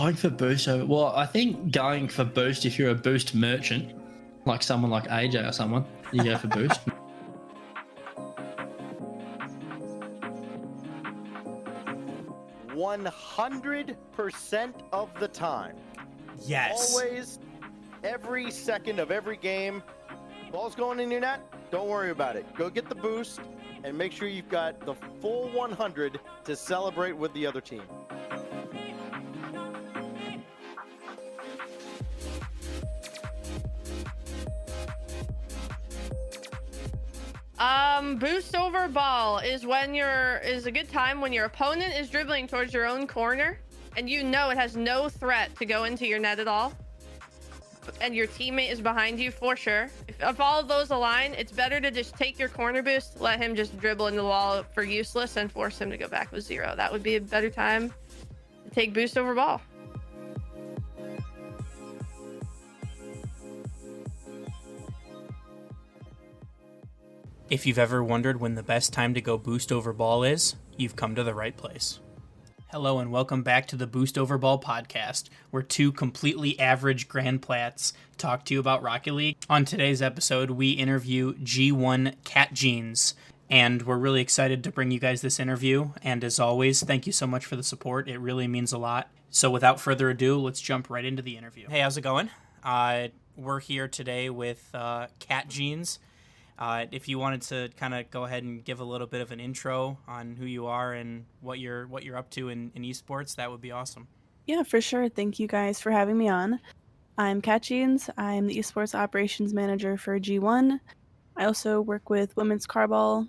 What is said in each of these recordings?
Going for boost over. Well, I think going for boost if you're a boost merchant, like someone like AJ or someone, you go for boost. 100% of the time. Yes. Always, every second of every game. Ball's going in your net, don't worry about it. Go get the boost and make sure you've got the full 100 to celebrate with the other team. Boost over ball is a good time when your opponent is dribbling towards your own corner and you know it has no threat to go into your net at all. And your teammate is behind you for sure. If all of those align, it's better to just take your corner boost, let him just dribble into the wall for useless and force him to go back with 0. That would be a better time to take boost over ball. If you've ever wondered when the best time to go boost over ball is, you've come to the right place. Hello and welcome back to the Boost Over Ball podcast, where two completely average Grand Plats talk to you about Rocket League. On today's episode, we interview G1 Catjeans, and we're really excited to bring you guys this interview. And as always, thank you so much for the support. It really means a lot. So without further ado, let's jump right into the interview. Hey, how's it going? We're here today with Catjeans. If you wanted to kind of go ahead and give a little bit of an intro on who you are and what you're up to in esports, that would be awesome. Yeah, for sure. Thank you guys for having me on. I'm Catjeans. I'm the esports operations manager for G1. I also work with women's carball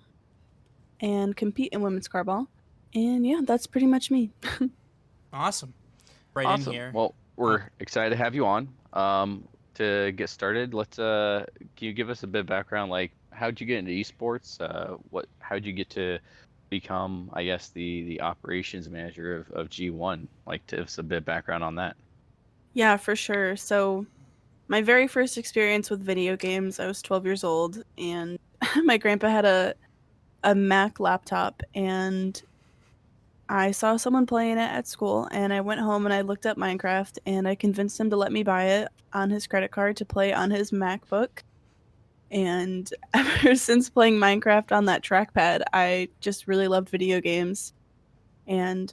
and compete in women's carball. And yeah, that's pretty much me. Awesome. Right awesome. in here. Well, we're excited to have you on. To get started, can you give us a bit of background, like how'd you get into esports? How'd you get to become, I guess, the operations manager of G1? Like, give us a bit of background on that. Yeah, for sure. So my very first experience with video games, I was 12 years old, and my grandpa had a Mac laptop, and I saw someone playing it at school, and I went home and I looked up Minecraft, and I convinced him to let me buy it on his credit card to play on his MacBook. And ever since playing Minecraft on that trackpad, I just really loved video games. And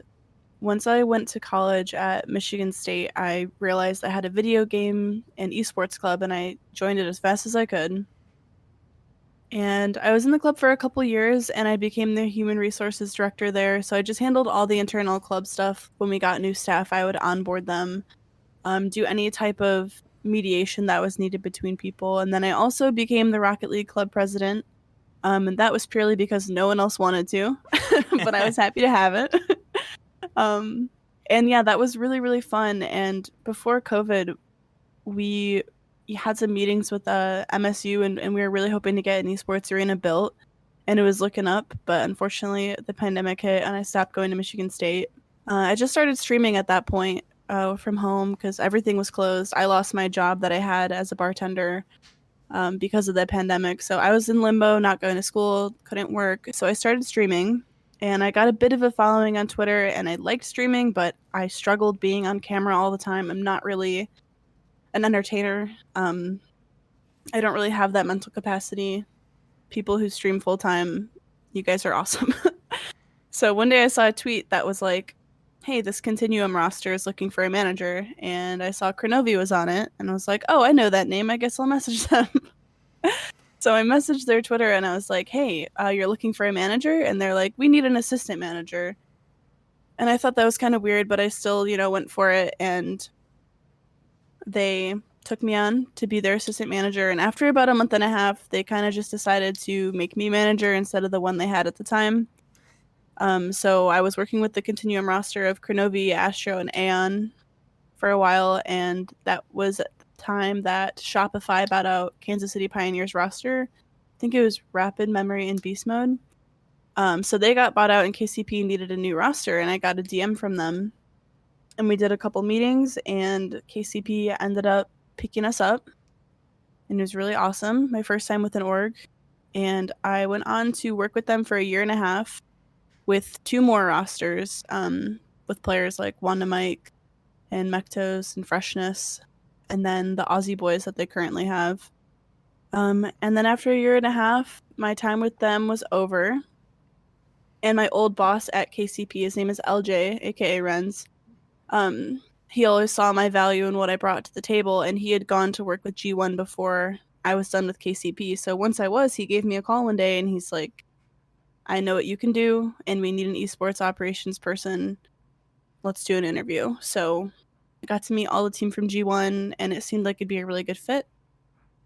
once I went to college at Michigan State, I realized I had a video game and esports club, and I joined it as fast as I could. And I was in the club for a couple years, and I became the human resources director there. So I just handled all the internal club stuff. When we got new staff, I would onboard them, do any type of mediation that was needed between people. And then I also became the Rocket League club president. And that was purely because no one else wanted to, but I was happy to have it. And yeah, that was really, really fun. And before COVID, we had some meetings with MSU, and we were really hoping to get an esports arena built, and it was looking up, but unfortunately the pandemic hit and I stopped going to Michigan State. I just started streaming at that point from home because everything was closed. I lost my job that I had as a bartender because of the pandemic, so I was in limbo, not going to school, couldn't work, so I started streaming, and I got a bit of a following on Twitter, and I liked streaming, but I struggled being on camera all the time. I'm not really an entertainer. I don't really have that mental capacity. People who stream full time, you guys are awesome. So one day I saw a tweet that was like, hey, this Continuum roster is looking for a manager, and I saw Kronovi was on it, and I was like, oh, I know that name, I guess I'll message them. So I messaged their Twitter and I was like, hey, you're looking for a manager? And they're like, we need an assistant manager. And I thought that was kind of weird, but I still, went for it, and they took me on to be their assistant manager. And after about a month and a half, they kind of just decided to make me manager instead of the one they had at the time. So I was working with the Continuum roster of Kronovi, Astro, and Aeon for a while, and that was at the time that Shopify bought out Kansas City Pioneers roster. I think it was Rapid Memory and Beast Mode. So they got bought out, and KCP needed a new roster, and I got a DM from them. And we did a couple meetings, and KCP ended up picking us up, and it was really awesome. My first time with an org, and I went on to work with them for a year and a half with 2 more rosters, with players like Wanda Mike and Mectos and Freshness, and then the Aussie boys that they currently have. And then after a year and a half, my time with them was over. And my old boss at KCP, his name is LJ, aka Renz. He always saw my value in what I brought to the table, and he had gone to work with G1 before I was done with KCP. So once I was, he gave me a call one day, and he's like, I know what you can do, and we need an esports operations person. Let's do an interview. So I got to meet all the team from G1, and it seemed like it'd be a really good fit.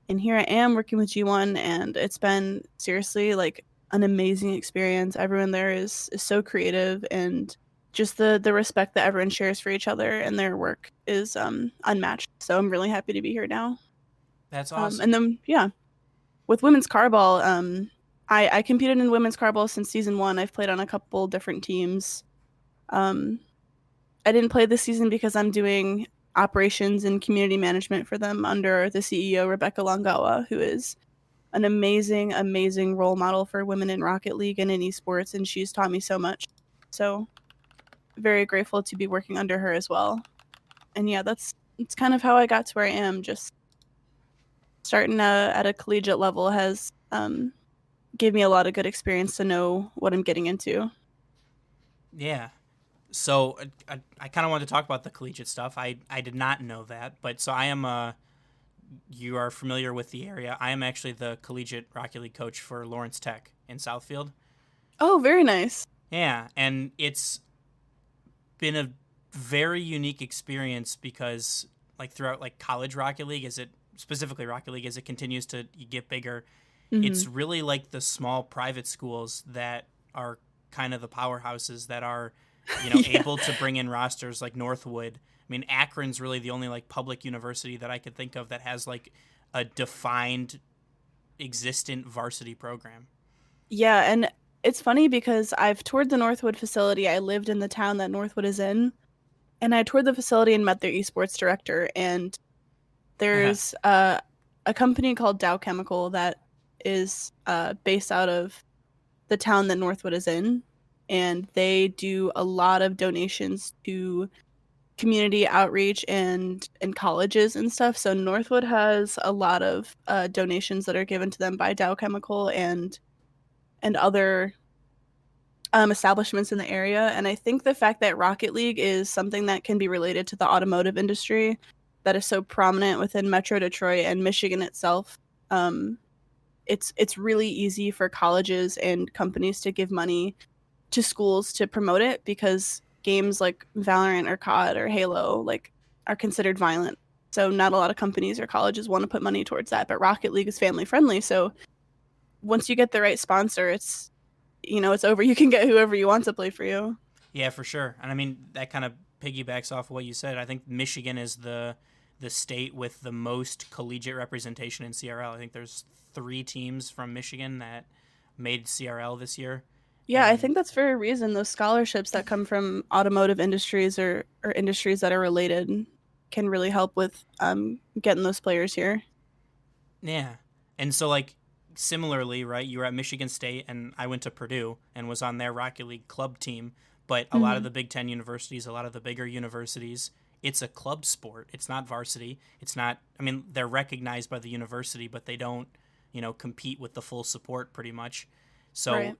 And here I am working with G1, and it's been seriously like an amazing experience. Everyone there is so creative, and just the respect that everyone shares for each other and their work is unmatched. So I'm really happy to be here now. That's awesome. And then with women's carball, I competed in women's carball since season 1. I've played on a couple different teams. I didn't play this season because I'm doing operations and community management for them under the CEO, Rebecca Longawa, who is an amazing, amazing role model for women in Rocket League and in esports, and she's taught me so much. So very grateful to be working under her as well. And yeah, it's kind of how I got to where I am. Just starting at a collegiate level has gave me a lot of good experience to know what I'm getting into. Yeah. So I kind of wanted to talk about the collegiate stuff. I did not know that, but so I am you are familiar with the area. I am actually the collegiate Rocket League coach for Lawrence Tech in Southfield. Oh, very nice. Yeah, and it's been a very unique experience because like throughout like college Rocket League, specifically Rocket League as it continues to get bigger, it's really like the small private schools that are kind of the powerhouses that are able to bring in rosters like Northwood. I mean, Akron's really the only like public university that I could think of that has like a defined existent varsity program. Yeah, and it's funny because I've toured the Northwood facility. I lived in the town that Northwood is in, and I toured the facility and met their esports director. And there's a company called Dow Chemical that is based out of the town that Northwood is in, and they do a lot of donations to community outreach and colleges and stuff. So Northwood has a lot of donations that are given to them by Dow Chemical and other establishments in the area. And I think the fact that Rocket League is something that can be related to the automotive industry that is so prominent within Metro Detroit and Michigan itself, it's really easy for colleges and companies to give money to schools to promote it, because games like Valorant or COD or Halo like are considered violent. So not a lot of companies or colleges want to put money towards that, but Rocket League is family friendly. So once you get the right sponsor, it's over. You can get whoever you want to play for you. Yeah, for sure. And I mean, that kind of piggybacks off what you said. I think Michigan is the state with the most collegiate representation in CRL. I think there's 3 teams from Michigan that made CRL this year. Yeah, I think that's for a reason. Those scholarships that come from automotive industries or industries that are related can really help with getting those players here. Yeah. And so, like, similarly, right, you were at Michigan State, and I went to Purdue and was on their Rocket League club team. But a lot of the Big Ten universities, a lot of the bigger universities, it's a club sport. It's not varsity. It's not, I mean, they're recognized by the university, but they don't, compete with the full support pretty much. So, right.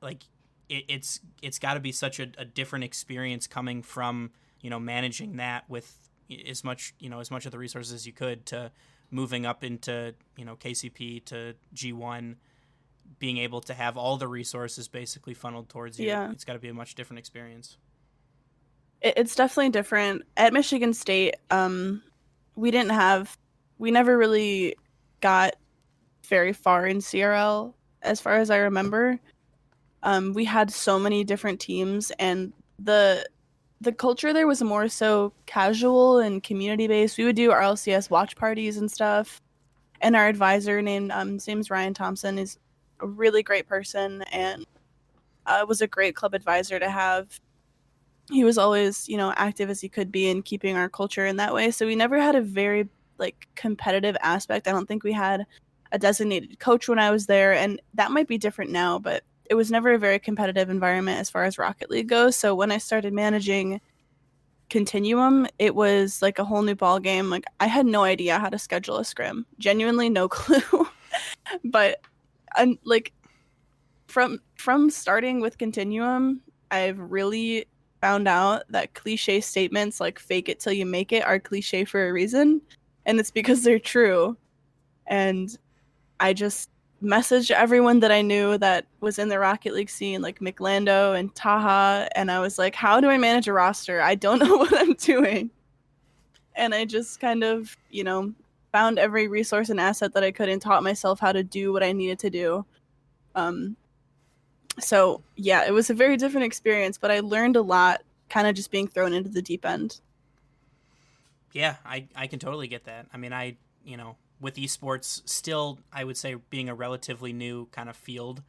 Like, it's got to be such a different experience coming from, managing that with as much of the resources as you could to moving up into, KCP to G1, being able to have all the resources basically funneled towards you. Yeah. It's got to be a much different experience. It's definitely different. At Michigan State, we never really got very far in CRL as far as I remember. We had so many different teams, and the culture there was more so casual and community based. We would do RLCS watch parties and stuff. And our advisor his name's Ryan Thompson, is a really great person and was a great club advisor to have. He was always, active as he could be in keeping our culture in that way. So we never had a very competitive aspect. I don't think we had a designated coach when I was there, and that might be different now, but it was never a very competitive environment as far as Rocket League goes. So when I started managing, Continuum, it was like a whole new ball game. Like I had no idea how to schedule a scrim. Genuinely no clue. But like from starting with Continuum, I've really found out that cliche statements like fake it till you make it are cliche for a reason, and it's because they're true. And I just messaged everyone that I knew that was in the Rocket League scene, like McLando and Taha, and I was like, how do I manage a roster? I don't know what I'm doing. And I just kind of, found every resource and asset that I could and taught myself how to do what I needed to do. So yeah, it was a very different experience, but I learned a lot kind of just being thrown into the deep end. Yeah, I can totally get that. I mean, with esports still, I would say being a relatively new kind of field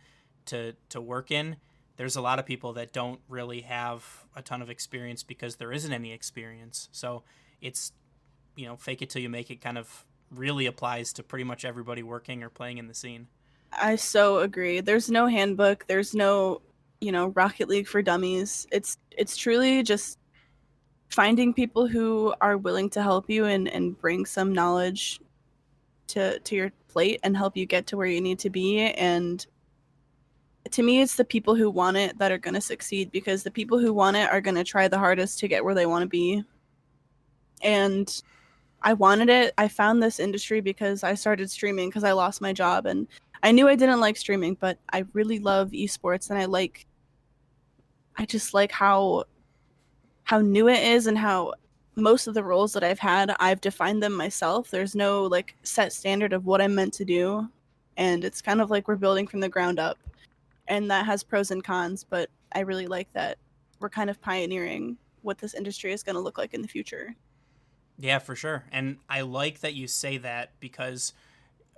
to work in, there's a lot of people that don't really have a ton of experience because there isn't any experience. So it's, fake it till you make it kind of really applies to pretty much everybody working or playing in the scene. I so agree. There's no handbook. There's no, Rocket League for dummies. It's truly just finding people who are willing to help you and bring some knowledge to your plate and help you get to where you need to be. And to me, it's the people who want it that are going to succeed, because the people who want it are going to try the hardest to get where they want to be. And I wanted it. I found this industry because I started streaming because I lost my job, and I knew I didn't like streaming, but I really love esports, and I just like how new it is and how most of the roles that I've had, I've defined them myself. There's no like set standard of what I'm meant to do, and it's kind of like we're building from the ground up, and that has pros and cons, but I really like that we're kind of pioneering what this industry is going to look like in the future. Yeah, for sure. And I like that you say that, because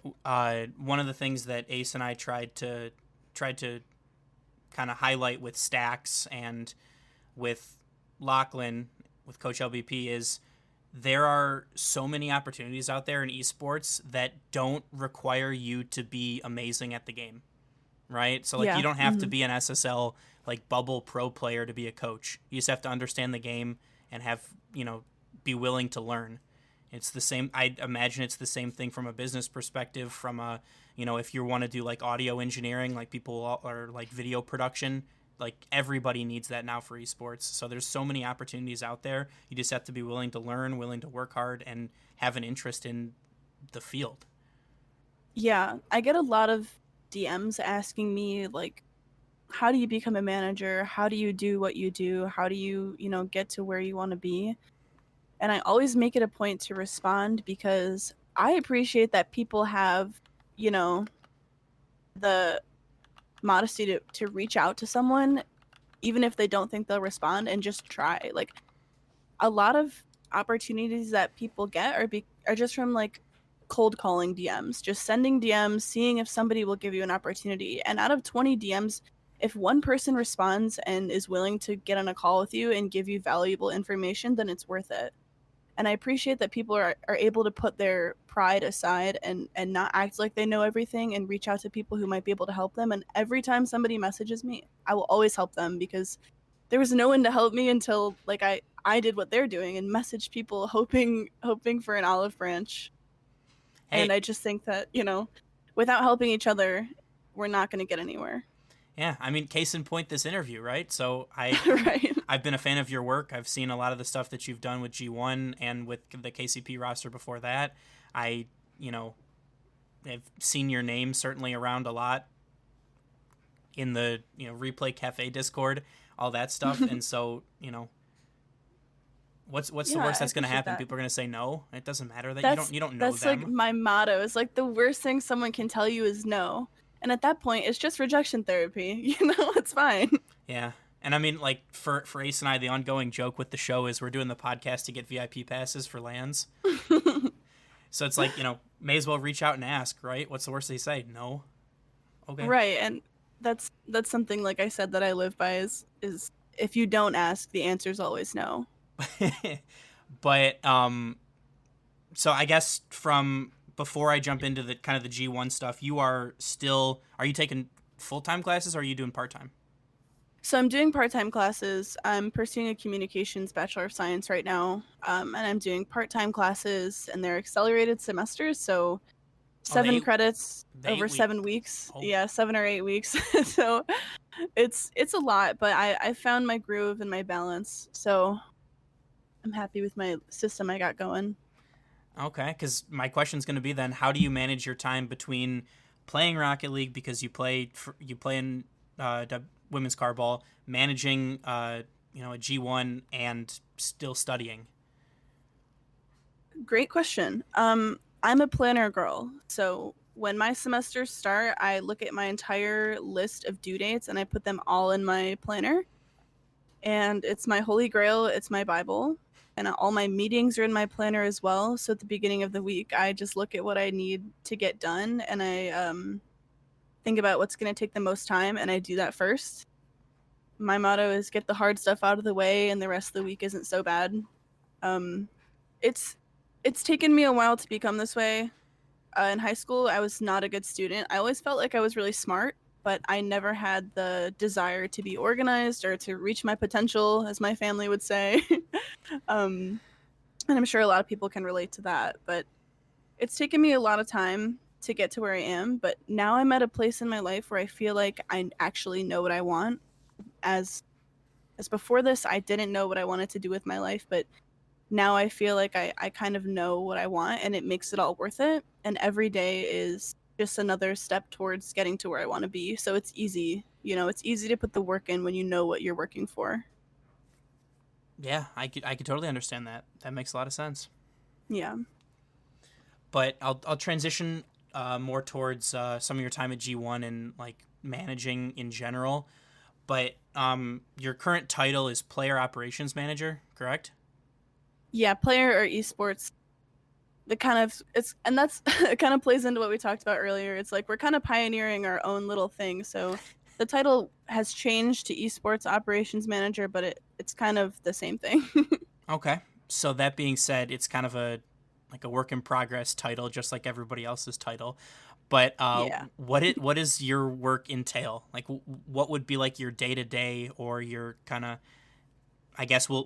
one of the things that Ace and I tried to kind of highlight with Stacks and with Lachlan, with Coach LBP, is there are so many opportunities out there in esports that don't require you to be amazing at the game, right? So like you don't have to be an SSL like bubble pro player to be a coach. You just have to understand the game and have, be willing to learn. It's the same. I imagine it's the same thing from a business perspective, from a, if you want to do like audio engineering, like people are like video production, like everybody needs that now for esports. So there's so many opportunities out there. You just have to be willing to learn, willing to work hard, and have an interest in the field. Yeah, I get a lot of DMs asking me like, how do you become a manager? How do you do what you do? How do you, get to where you want to be? And I always make it a point to respond, because I appreciate that people have, the modesty to reach out to someone, even if they don't think they'll respond, and just try. Like a lot of opportunities that people get are just from like cold calling DMs, just sending DMs, seeing if somebody will give you an opportunity. And out of 20 DMs, if one person responds and is willing to get on a call with you and give you valuable information, then it's worth it. And I appreciate that people are able to put their pride aside and not act like they know everything and reach out to people who might be able to help them. And every time somebody messages me, I will always help them, because there was no one to help me until like I did what they're doing and messaged people hoping for an olive branch. Hey. And I just think that, without helping each other, we're not going to get anywhere. Yeah, I mean, case in point, this interview, right? So right. I've been a fan of your work. I've seen a lot of the stuff that you've done with G1 and with the KCP roster before that. I've seen your name certainly around a lot in the, Replay Cafe Discord, all that stuff. And so, what's the worst that's going to happen? That. People are going to say no. It doesn't matter that you don't know that's them. That's like my motto. It's like the worst thing someone can tell you is no. And at that point, it's just rejection therapy. It's fine. Yeah. And I mean, like, for Ace and I, the ongoing joke with the show is we're doing the podcast to get VIP passes for LANs. So it's like, may as well reach out and ask, right? What's the worst they say? No. Okay. Right. And that's something, like I said, that I live by is if you don't ask, the answer is always no. But, so I guess from before I jump into the kind of the G1 stuff, are you taking full-time classes or are you doing part-time? So I'm doing part-time classes. I'm pursuing a communications Bachelor of Science right now, and I'm doing part-time classes, and they're accelerated semesters, so Oh, the 7 credits the over 8 week. 7 weeks. Oh. Yeah, 7 or 8 weeks. So it's a lot, but I found my groove and my balance, so I'm happy with my system I got going. Okay, because my question's going to be then, how do you manage your time between playing Rocket League because you play in women's carball, managing a G1 and still studying? Great question. I'm a planner girl, so when my semesters start, I look at my entire list of due dates and I put them all in my planner. And it's my holy grail, it's my Bible. And all my meetings are in my planner as well. So at the beginning of the week, I just look at what I need to get done and I think about what's going to take the most time and I do that first. My motto is get the hard stuff out of the way and the rest of the week isn't so bad. Um, it's it's taken me a while to become this way. In high school, I was not a good student. I always felt like I was really smart, but I never had the desire to be organized or to reach my potential, as my family would say. um, and I'm sure a lot of people can relate to that. But it's taken me a lot of time to get to where I am. But now I'm at a place in my life where I feel like I actually know what I want. As before this, I didn't know what I wanted to do with my life, but now I feel like I kind of know what I want and it makes it all worth it. And every day is just another step towards getting to where I want to be. So it's easy. It's easy to put the work in when you know what you're working for. Yeah, I could totally understand that. That makes a lot of sense. Yeah. But I'll transition more towards some of your time at G1 and like managing in general. But your current title is Player Operations Manager, correct? Yeah, player or esports. It kind of plays into what we talked about earlier. It's like we're kind of pioneering our own little thing. So the title has changed to esports operations manager, but it's kind of the same thing. Okay. So that being said, it's kind of a work in progress title, just like everybody else's title. But Yeah. what does your work entail? Like, what would be like your day to day, or your kind of? I guess we'll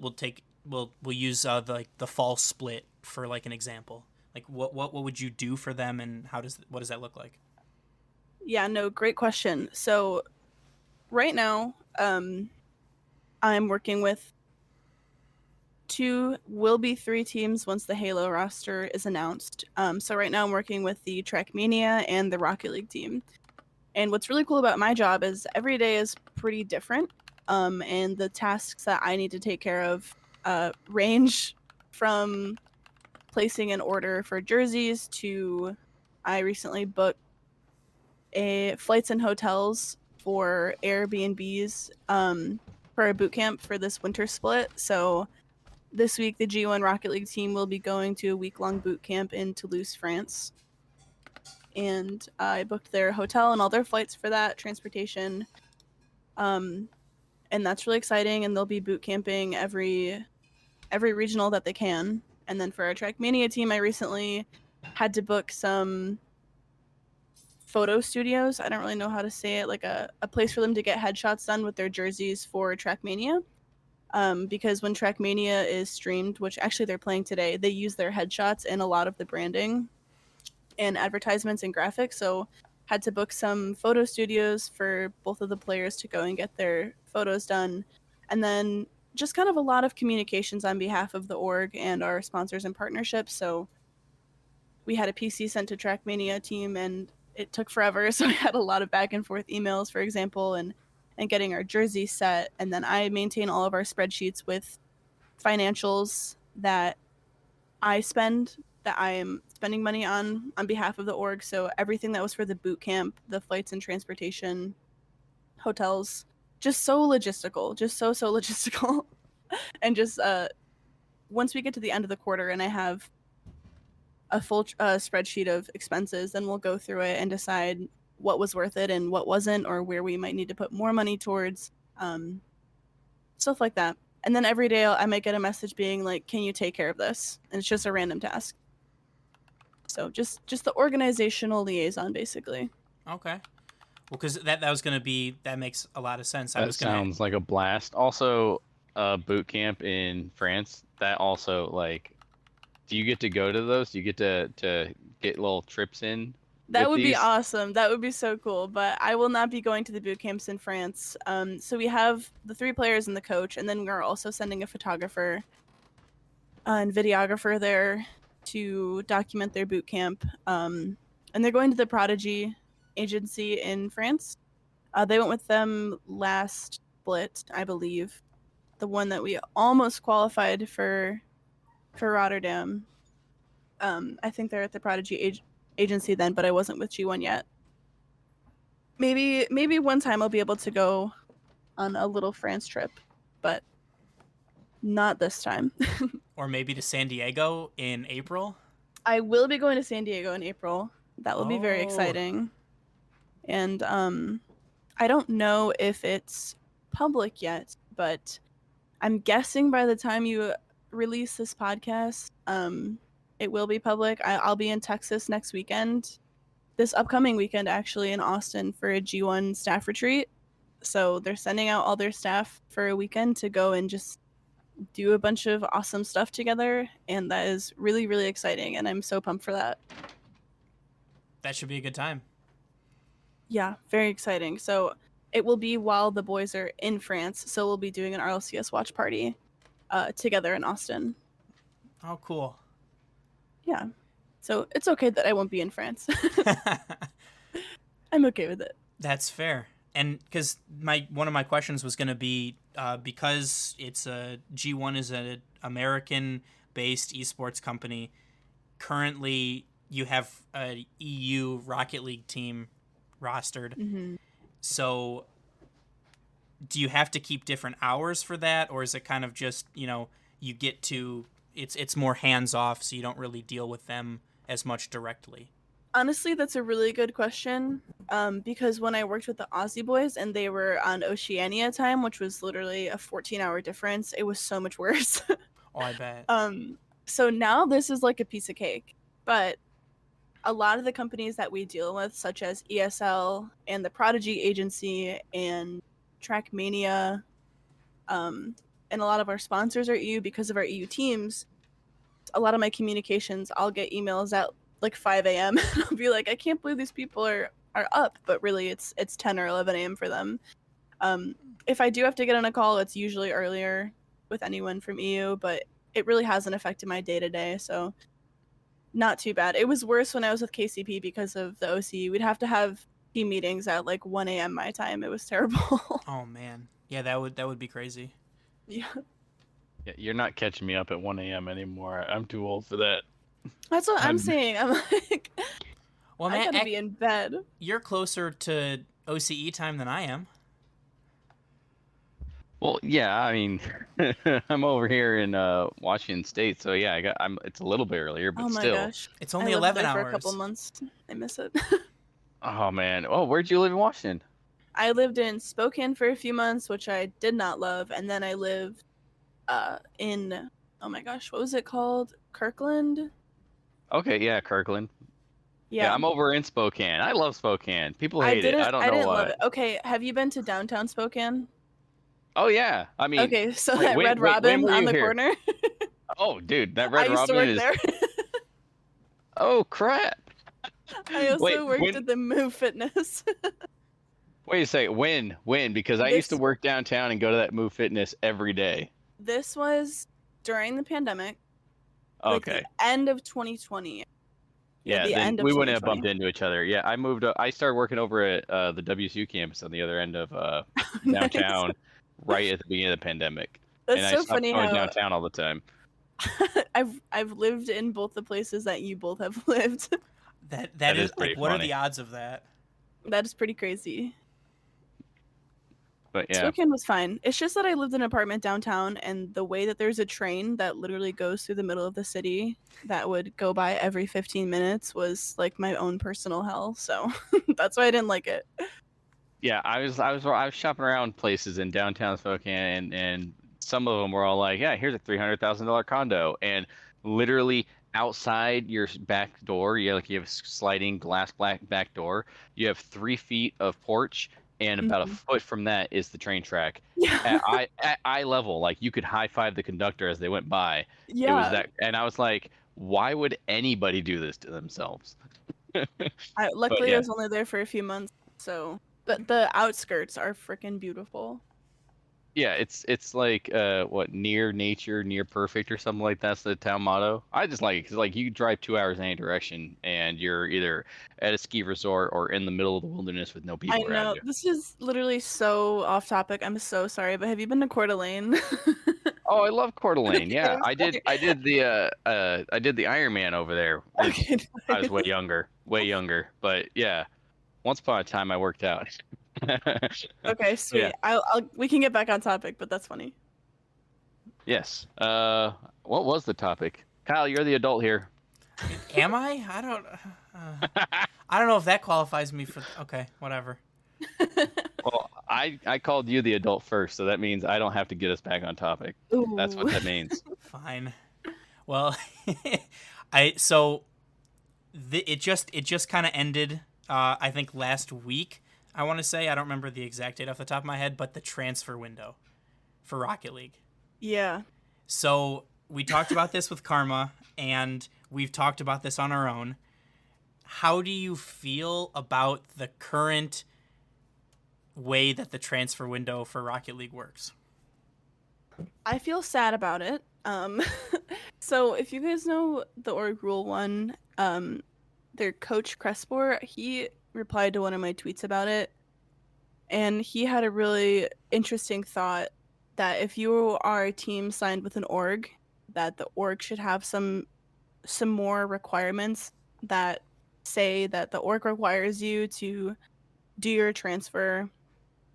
use the fall split for like an example. Like, what would you do for them, and what does that look like? Yeah, no, great question. So right now, I'm working with will be 3 teams once the Halo roster is announced. So right now I'm working with the Trackmania and the Rocket League team. And what's really cool about my job is every day is pretty different. And the tasks that I need to take care of range from placing an order for jerseys to I recently booked flights and hotels for Airbnbs for a boot camp for this winter split. So this week, the G1 Rocket League team will be going to a week-long boot camp in Toulouse, France. And I booked their hotel and all their flights for that, transportation. And that's really exciting. And they'll be boot camping every regional that they can. And then for our Trackmania team, I recently had to book some photo studios. I don't really know how to say it, like a place for them to get headshots done with their jerseys for Trackmania. Because when Trackmania is streamed, which actually they're playing today, they use their headshots in a lot of the branding and advertisements and graphics. So had to book some photo studios for both of the players to go and get their photos done. And then just kind of a lot of communications on behalf of the org and our sponsors and partnerships. So we had a PC sent to Trackmania team and it took forever. So I had a lot of back and forth emails, for example, and getting our jersey set. And then I maintain all of our spreadsheets with financials that I am spending money on behalf of the org. So everything that was for the boot camp, the flights and transportation, hotels, just so logistical, just so logistical. And just once we get to the end of the quarter and I have a full spreadsheet of expenses, then we'll go through it and decide what was worth it and what wasn't, or where we might need to put more money towards, stuff like that. And then every day I might get a message being like, can you take care of this? And it's just a random task. So just the organizational liaison, basically. Okay. Well, because that was gonna be, that makes a lot of sense. That sounds like a blast. Also, boot camp in France. That also like, do you get to go to those? Do you get to get little trips in? That with would be these? awesome. That would be so cool. But I will not be going to the boot camps in France. So we have the 3 players and the coach, and then we're also sending a photographer and videographer there to document their boot camp. And they're going to the Prodigy agency in France. They went with them last split, I believe. The one that we almost qualified for Rotterdam. I think they're at the Prodigy agency then, but I wasn't with G1 yet. Maybe one time I'll be able to go on a little France trip, but not this time. Or maybe to San Diego in April. I will be going to San Diego in April. That will be very Oh. exciting. And I don't know if it's public yet, but I'm guessing by the time you release this podcast, it will be public. I'll be in Texas next weekend, this upcoming weekend actually, in Austin for a G1 staff retreat. So they're sending out all their staff for a weekend to go and just do a bunch of awesome stuff together, and that is really, really exciting, and I'm so pumped for that. That should be a good time. Yeah, very exciting. So it will be while the boys are in France, so we'll be doing an RLCS watch party together in Austin. Oh, cool. Yeah. So it's okay that I won't be in France. I'm okay with it. That's fair. And because one of my questions was going to be, because it's a G1 is an American-based esports company. Currently, you have a EU Rocket League team rostered. Mm-hmm. So, do you have to keep different hours for that, or is it kind of just, you get to it's more hands off, so you don't really deal with them as much directly? Honestly, that's a really good question. Because when I worked with the Aussie boys and they were on Oceania time, which was literally a 14-hour difference, it was so much worse. Oh, I bet. So now this is like a piece of cake. But a lot of the companies that we deal with, such as ESL and the Prodigy agency and Trackmania, and a lot of our sponsors are EU because of our EU teams. A lot of my communications, I'll get emails at like 5 a.m. and I'll be like, I can't believe these people are up, but really it's 10 or 11 a.m. for them. If I do have to get on a call, it's usually earlier with anyone from EU, but it really hasn't affected my day-to-day, so not too bad. It was worse when I was with KCP because of the OC. We'd have to have team meetings at like 1 a.m. my time. It was terrible. Oh, man. Yeah, that would be crazy. Yeah. Yeah, you're not catching me up at 1 a.m. anymore. I'm too old for that. That's what I'm saying. I'm like, Well, I man, gotta be in bed. you're closer to OCE time than I am. Well, yeah, I mean, I'm over here in Washington State, so yeah, it's a little bit earlier, but Oh my still. gosh. It's only I lived 11 there hours. for a couple months. I miss it. Oh man. Oh, where'd you live in Washington? I lived in Spokane for a few months, which I did not love, and then I lived in, oh my gosh, what was it called? Kirkland? Okay, yeah, Kirkland. Yeah. Yeah, I'm over in Spokane. I love Spokane. People hate it. I don't know didn't why. love it. Okay, have you been to downtown Spokane? Oh yeah. I mean, Okay, so wait, that when- Red when Robin were on you the here? corner. oh dude, that Red I used to Robin work is. there. Oh crap. I also Wait, worked when- at the Move Fitness. Wait a second. When? Because I used to This- work downtown and go to that Move Fitness every day. This was during the pandemic, like Okay. the end of 2020. Yeah, the then end of we wouldn't have 2020. bumped into each other. Yeah, I moved. I started working over at the WSU campus on the other end of downtown, right at the beginning of the pandemic. That's and so I stopped funny going how downtown all the time. I've lived in both the places that you both have lived. That is is pretty like, what are funny. the odds of that? That is pretty crazy. But yeah, Spokane was fine. It's just that I lived in an apartment downtown, and the way that there's a train that literally goes through the middle of the city that would go by every 15 minutes was like my own personal hell. So that's why I didn't like it. yeah, I was shopping around places in downtown Spokane, and some of them were all like, yeah, here's a $300,000 condo, and literally outside your back door, you have a sliding glass back door. You have 3 feet of porch, and about a Mhm. foot from that is the train track. Yeah. At eye level, like you could high five the conductor as they went by. It was Yeah. that, and I was like, why would anybody do this to themselves? But Luckily, I yeah, was only there for a few months, so but the outskirts are freaking beautiful. yeah, it's like what, near nature, near perfect, or something like that's the town motto. I just like it because like you drive 2 hours in any direction, and you're either at a ski resort or in the middle of the wilderness with no I people around know you. this is literally so off topic. I'm so sorry, but have you been to Coeur d'Alene? Oh, I love Coeur d'Alene. Okay, Yeah, I'm I did. sorry. I did the Ironman over there when Okay, I was nice. way younger. But yeah, once upon a time I worked out. Okay, Yeah. sweet. We can get back on topic, but that's funny. Yes. What was the topic? Kyle, you're the adult here. Am I? I don't know if that qualifies me for. Okay, whatever. Well, I called you the adult first, so that means I don't have to get us back on topic. That's Ooh. what that means. Fine. Well, I so it just kind of ended. I think last week. I want to say I don't remember the exact date off the top of my head, but the transfer window for Rocket League. Yeah. So we talked about this with Karma, and we've talked about this on our own. How do you feel about the current way that the transfer window for Rocket League works? I feel sad about it. So if you guys know the org rule one, their coach Crespor, he replied to one of my tweets about it, and he had a really interesting thought that if you are a team signed with an org, that the org should have some more requirements that say that the org requires you to do your transfer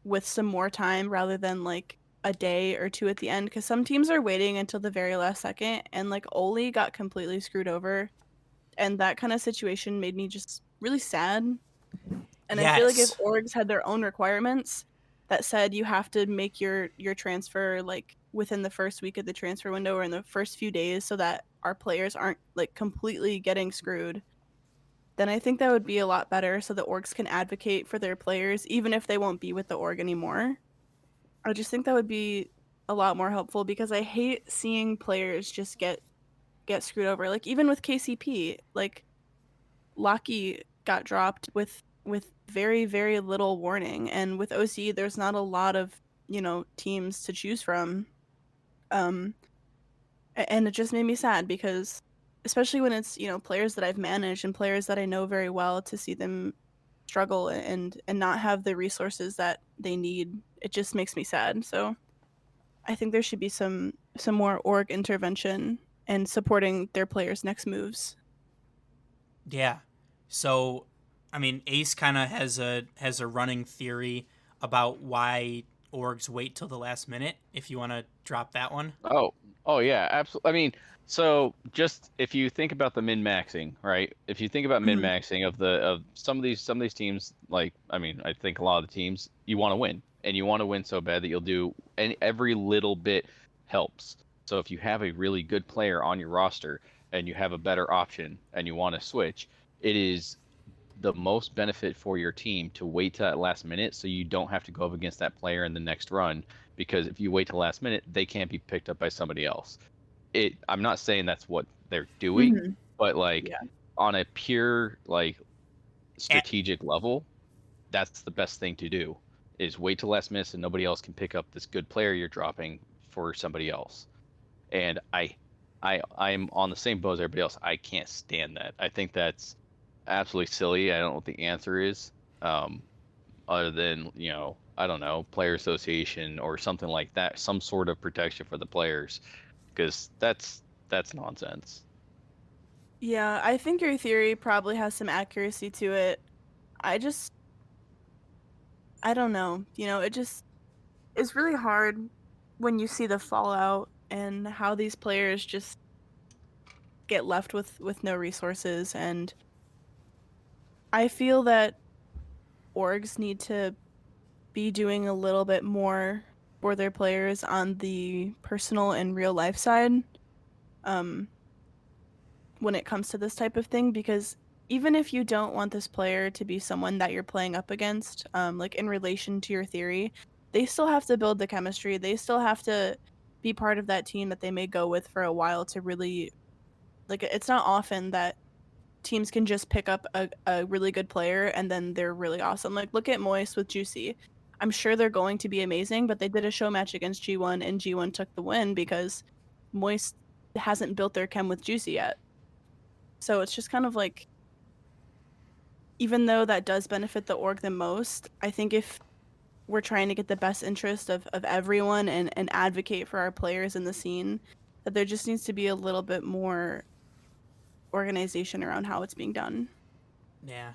with some more time rather than like a day or two at the end, because some teams are waiting until the very last second, and like Oli got completely screwed over, and that kind of situation made me just really sad. And I feel like if Yes. orgs had their own requirements that said you have to make your transfer like within the first week of the transfer window or in the first few days so that our players aren't like completely getting screwed, then I think that would be a lot better so the orgs can advocate for their players even if they won't be with the org anymore. I just think that would be a lot more helpful because I hate seeing players just get screwed over. Like even with KCP, like Locky got dropped with very very little warning, and with OC there's not a lot of, teams to choose from. Um and it just made me sad because especially when it's, players that I've managed and players that I know very well, to see them struggle and not have the resources that they need, it just makes me sad. So I think there should be some more org intervention and supporting their players' next moves. Yeah. So, I mean, Ace kind of has a running theory about why orgs wait till the last minute. If you want to drop that one. Oh yeah, absolutely. I mean, so just if you think about the min-maxing, right? If you think about Mhm. min-maxing of some of these teams, like I mean, I think a lot of the teams you want to win, and you want to win so bad that you'll do, and every little bit helps. So if you have a really good player on your roster and you have a better option and you want to switch, it is the most benefit for your team to wait to that last minute so you don't have to go up against that player in the next run, because if you wait till last minute they can't be picked up by somebody else. I'm not saying that's what they're doing, Mhm. but like Yeah. on a pure like And, strategic level, that's the best thing to do, is wait till last minute so nobody else can pick up this good player you're dropping for somebody else. And I'm on the same boat as everybody else. I can't stand that. I think that's absolutely silly. I don't know what the answer is, other than I don't know, player association or something like that, some sort of protection for the players, because that's nonsense. Yeah, I think your theory probably has some accuracy to it. I just I don't know. It just it's really hard when you see the fallout and how these players just get left with no resources, and I feel that orgs need to be doing a little bit more for their players on the personal and real life side. Um when it comes to this type of thing, because even if you don't want this player to be someone that you're playing up against, like in relation to your theory, they still have to build the chemistry. They still have to be part of that team that they may go with for a while to really, like, it's not often that teams can just pick up a really good player and then they're really awesome. Like, look at Moist with Juicy. I'm sure they're going to be amazing, but they did a show match against G1 and G1 took the win because Moist hasn't built their chem with Juicy yet. So it's just kind of like, even though that does benefit the org the most, I think if we're trying to get the best interest of everyone and advocate for our players in the scene, that there just needs to be a little bit more organization around how it's being done. Yeah.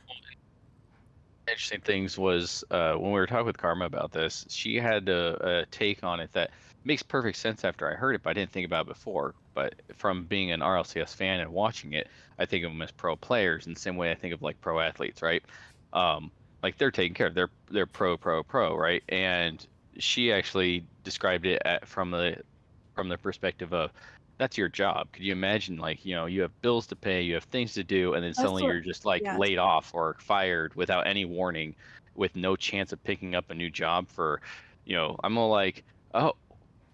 Interesting things was when we were talking with Karma about this, she had a take on it that makes perfect sense after I heard it, but I didn't think about it before. But from being an RLCS fan and watching it, I think of them as pro players in the same way I think of like pro athletes, right? Like they're taken care of, they're pro, right? And she actually described it from the perspective of, that's your job. Could you imagine, like, you have bills to pay, you have things to do, and then suddenly you're just like laid off or fired without any warning, with no chance of picking up a new job for, I'm all like, oh,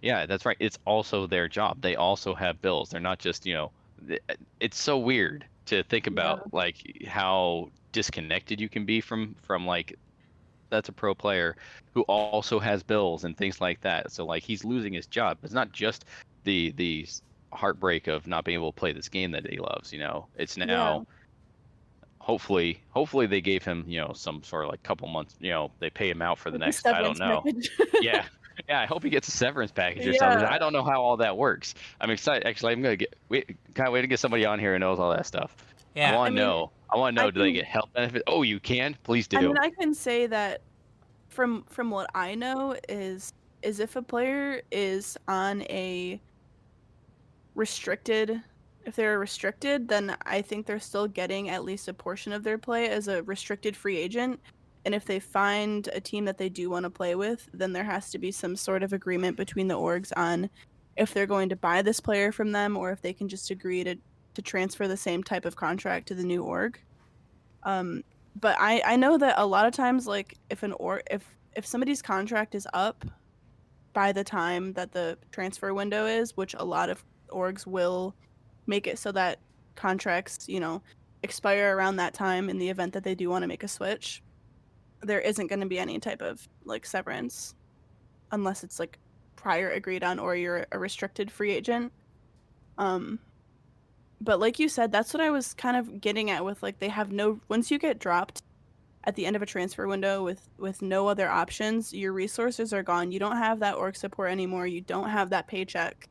yeah, that's right. It's also their job. They also have bills. They're not just, it's so weird to think about like how disconnected you can be from like, that's a pro player who also has bills and things like that. So like he's losing his job. It's not just the heartbreak of not being able to play this game that he loves. It's now hopefully they gave him some sort of like couple months. They pay him out for the next. I don't know. yeah. I hope he gets a severance package or something. I don't know how all that works. I'm excited. Actually, I'm gonna can't wait to get somebody on here who knows all that stuff. Yeah. I want to know. Do they get health benefits? Oh, you can. Please do. I mean, I can say that from what I know is if a player is on a restricted, if they're restricted, then I think they're still getting at least a portion of their play as a restricted free agent. And if they find a team that they do want to play with, then there has to be some sort of agreement between the orgs on if they're going to buy this player from them or if they can just agree to transfer the same type of contract to the new org. But I know that a lot of times, like if somebody's contract is up by the time that the transfer window is, which a lot of orgs will make it so that contracts, expire around that time in the event that they do want to make a switch, there isn't going to be any type of like severance unless it's like prior agreed on or you're a restricted free agent. But like you said, that's what I was kind of getting at with, like, they have once you get dropped at the end of a transfer window with no other options, your resources are gone. You don't have that org support anymore. You don't have that paycheck.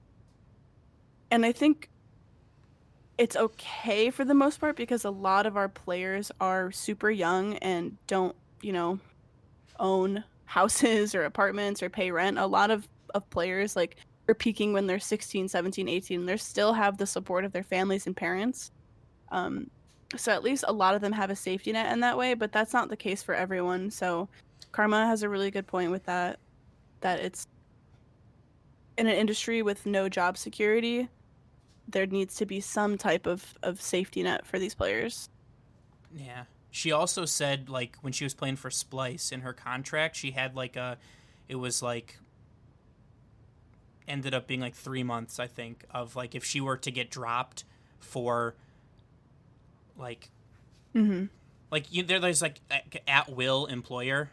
And I think it's okay for the most part because a lot of our players are super young and don't, own houses or apartments or pay rent. A lot of players like are peaking when they're 16, 17, 18. They still have the support of their families and parents. So at least a lot of them have a safety net in that way, but that's not the case for everyone. So Karma has a really good point with that it's in an industry with no job security, there needs to be some type of safety net for these players. Yeah. She also said, like, when she was playing for Splice in her contract, she had it was like ended up being like 3 months, I think, of like if she were to get dropped for like there's like at will employer,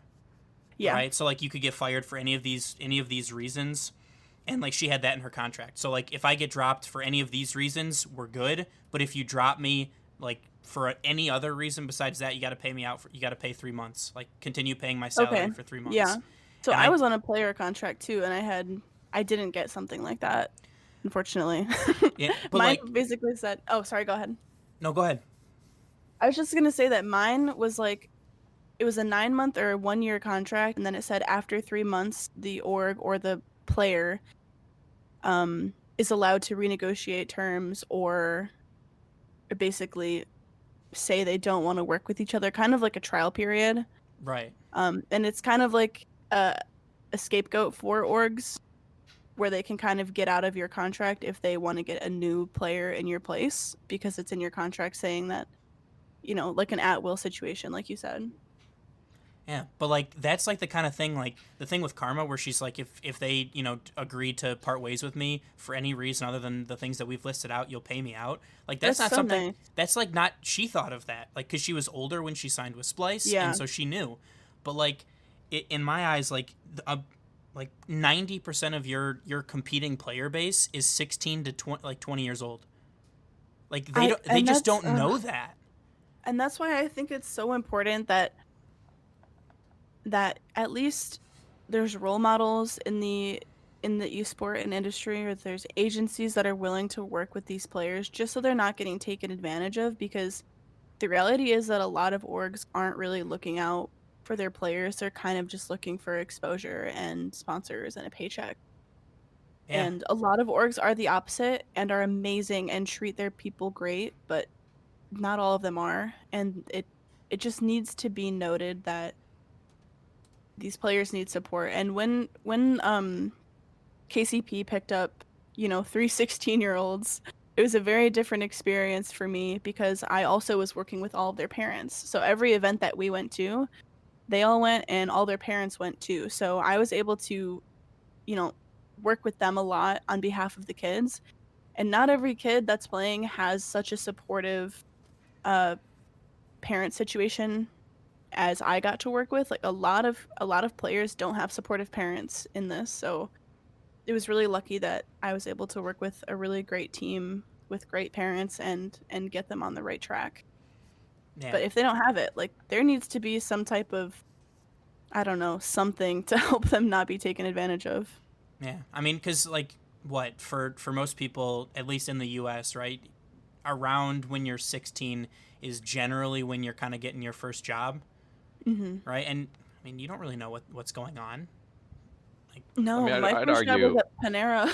right? So like you could get fired for any of these reasons, and like she had that in her contract. So like if I get dropped for any of these reasons, we're good, but if you drop me like for any other reason besides that, you got to pay me out you got to pay 3 months, like continue paying my salary for 3 months. Yeah. So I was on a player contract too, and I didn't get something like that, unfortunately. Yeah, but mine basically said, oh, sorry, go ahead. No, go ahead. I was just going to say that mine was like, it was a 9-month or 1-year contract, and then it said after 3 months, the org or the player is allowed to renegotiate terms or basically say they don't want to work with each other, kind of like a trial period. Right. And it's kind of like a scapegoat for orgs where they can kind of get out of your contract if they want to get a new player in your place, because it's in your contract saying that, like an at-will situation, like you said. Yeah, but like that's like the kind of thing, like the thing with Karma, where she's like, if they agree to part ways with me for any reason other than the things that we've listed out, you'll pay me out. Like that's not so something nice. that's like not she thought of that, like because she was older when she signed with Splice, Yeah. and so she knew. But like in my eyes, like 90% of your competing player base is 16 to 20 years old. Like they just don't know that. And that's why I think it's so important that at least there's role models in the esport and industry, or there's agencies that are willing to work with these players just so they're not getting taken advantage of, because the reality is that a lot of orgs aren't really looking out for their players. They're kind of just looking for exposure and sponsors and a paycheck. Yeah. And a lot of orgs are the opposite and are amazing and treat their people great, but not all of them are. And it just needs to be noted that these players need support. And when KCP picked up, 3 16-year-olds, it was a very different experience for me, because I also was working with all of their parents. So every event that we went to, they all went and all their parents went too. So I was able to, work with them a lot on behalf of the kids. And not every kid that's playing has such a supportive parent situation as I got to work with. Like a lot of players don't have supportive parents in this. So it was really lucky that I was able to work with a really great team with great parents and get them on the right track. Yeah. But if they don't have it, like there needs to be some type of, I don't know, something to help them not be taken advantage of. Yeah, I mean, because like what for most people, at least in the U.S., right, around when you're 16 is generally when you're kind of getting your first job, right? And I mean, you don't really know what's going on. Like, no, I mean, my I'd first job argue- was at Panera.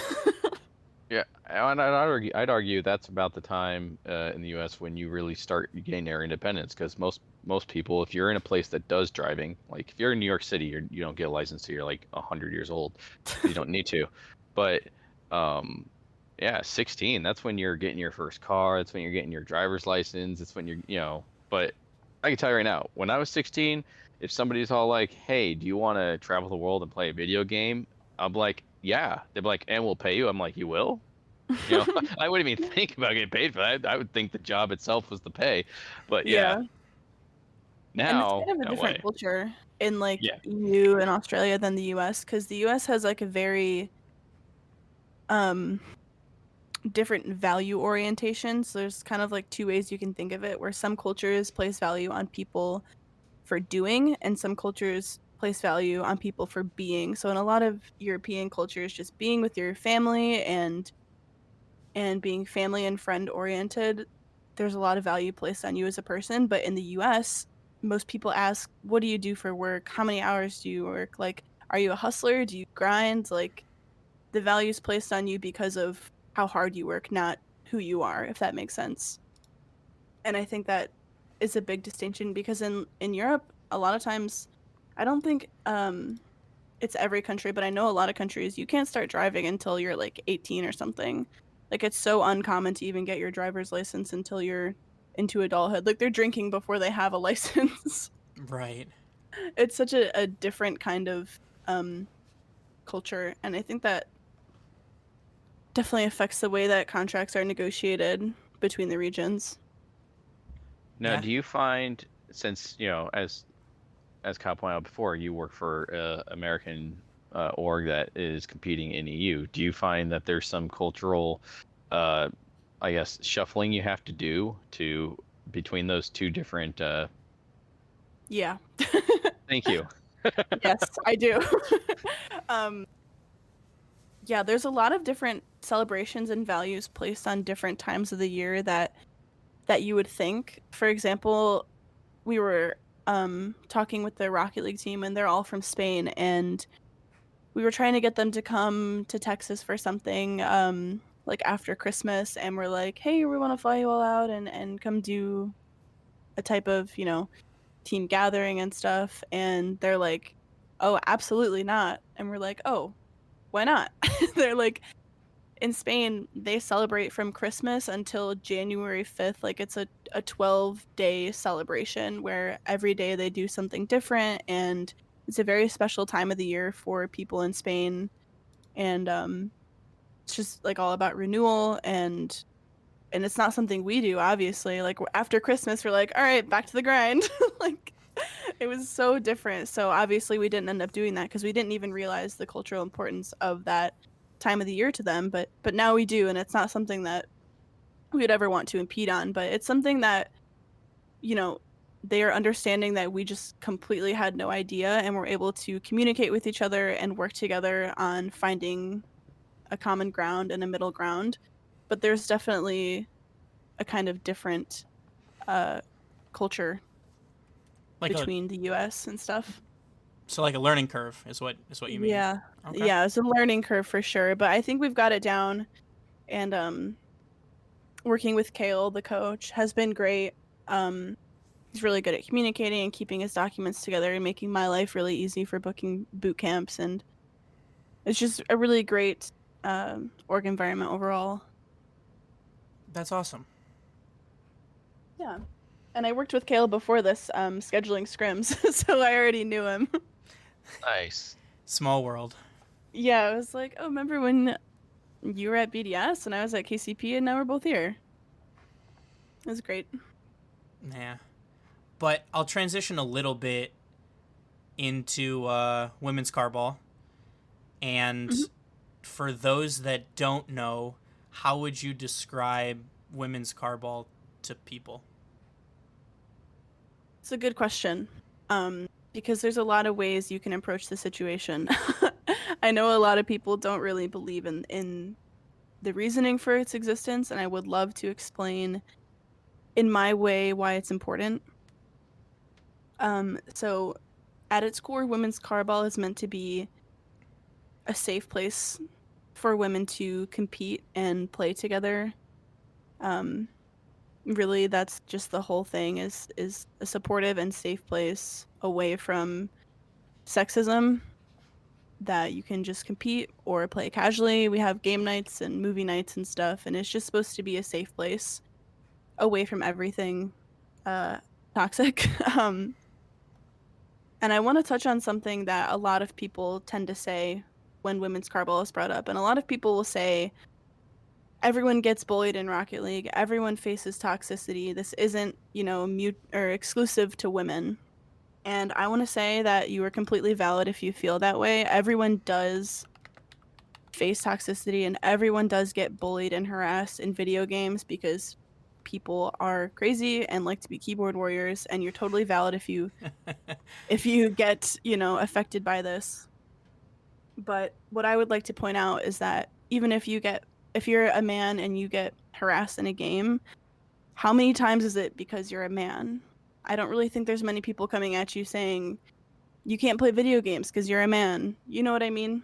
Yeah, and I'd argue that's about the time in the U.S. when you really start getting their independence, because most people, if you're in a place that does driving, like if you're in New York City, you don't get a license till you're like 100 years old. You don't need to, but yeah, 16. That's when you're getting your first car. That's when you're getting your driver's license. It's when you're. But I can tell you right now, when I was 16, if somebody's all like, "Hey, do you want to travel the world and play a video game?" I'm like, yeah. They'd be like, and we'll pay you. I'm like, you will? I wouldn't even think about getting paid for that. I would think the job itself was the pay. But yeah. And Now, it's kind of a no different way. culture in like Yeah. EU and Australia than the US, because the US has like a very different value orientation. So there's kind of like two ways you can think of it, where some cultures place value on people for doing, and some cultures place value on people for being. So in a lot of European cultures, just being with your family and being family and friend oriented, there's a lot of value placed on you as a person. But in the US, most people ask, what do you do for work? How many hours do you work? Like, are you a hustler? Do you grind? Like, the value is placed on you because of how hard you work, not who you are, if that makes sense. And I think that is a big distinction, because in Europe, a lot of times, I don't think it's every country, but I know a lot of countries, you can't start driving until you're like 18 or something. Like, it's so uncommon to even get your driver's license until you're into adulthood. Like, they're drinking before they have a license. right. It's such a different kind of culture, and I think that definitely affects the way that contracts are negotiated between the regions. Now, Yeah. do you find, since, as Kyle pointed out before, you work for American org that is competing in EU, do you find that there's some cultural, I guess, shuffling you have to do between those two different... Yeah. Thank you. Yes, I do. Yeah, there's a lot of different celebrations and values placed on different times of the year that you would think. For example, we were talking with the Rocket League team, and they're all from Spain, and we were trying to get them to come to Texas for something like after Christmas, and we're like, hey, we want to fly you all out and come do a type of, team gathering and stuff. And they're like, oh, absolutely not. And we're like, oh, why not? They're like, in Spain, they celebrate from Christmas until January 5th. Like, it's a 12-day celebration where every day they do something different, and it's a very special time of the year for people in Spain. And it's just like all about renewal, and it's not something we do, obviously. Like, after Christmas, we're like, all right, back to the grind. Like, it was so different. So obviously we didn't end up doing that because we didn't even realize the cultural importance of that time of the year to them. But now we do, and it's not something that we would ever want to impede on. But it's something that, you know, they are understanding that we just completely had no idea, and we're able to communicate with each other and work together on finding a common ground and a middle ground. But there's definitely a kind of different culture Like between the US and stuff. so like a learning curve is what you mean. Yeah. Okay. Yeah, it's a learning curve for sure, but I think we've got it down. And working with Kale, the coach, has been great. He's really good at communicating and keeping his documents together and making my life really easy for booking boot camps, and it's just a really great org environment overall. That's awesome. Yeah. And I worked with Kale before this, scheduling scrims, so I already knew him. Nice. Small world. Yeah, I was like, oh, remember when you were at BDS and I was at KCP, and now we're both here. It was great. Yeah. But I'll transition a little bit into women's carball. And for those that don't know, how would you describe women's carball to people? It's a good question, because there's a lot of ways you can approach the situation. I know a lot of people don't really believe in the reasoning for its existence, and I would love to explain in my way why it's important. So at its core, women's carball is meant to be a safe place for women to compete and play together. Really, that's just the whole thing, is a supportive and safe place away from sexism, that you can just compete or play casually. We have game nights and movie nights and stuff, and it's just supposed to be a safe place away from everything toxic. And I want to touch on something that a lot of people tend to say when women's carball is brought up, and a lot of people will say, everyone gets bullied in Rocket League. Everyone faces toxicity. This isn't, mute or exclusive to women. And I want to say that you are completely valid if you feel that way. Everyone does face toxicity, and everyone does get bullied and harassed in video games because people are crazy and like to be keyboard warriors. And you're totally valid if you get, affected by this. But what I would like to point out is that even if you're a man and you get harassed in a game, how many times is it because you're a man? I don't really think there's many people coming at you saying you can't play video games because you're a man. You know what I mean?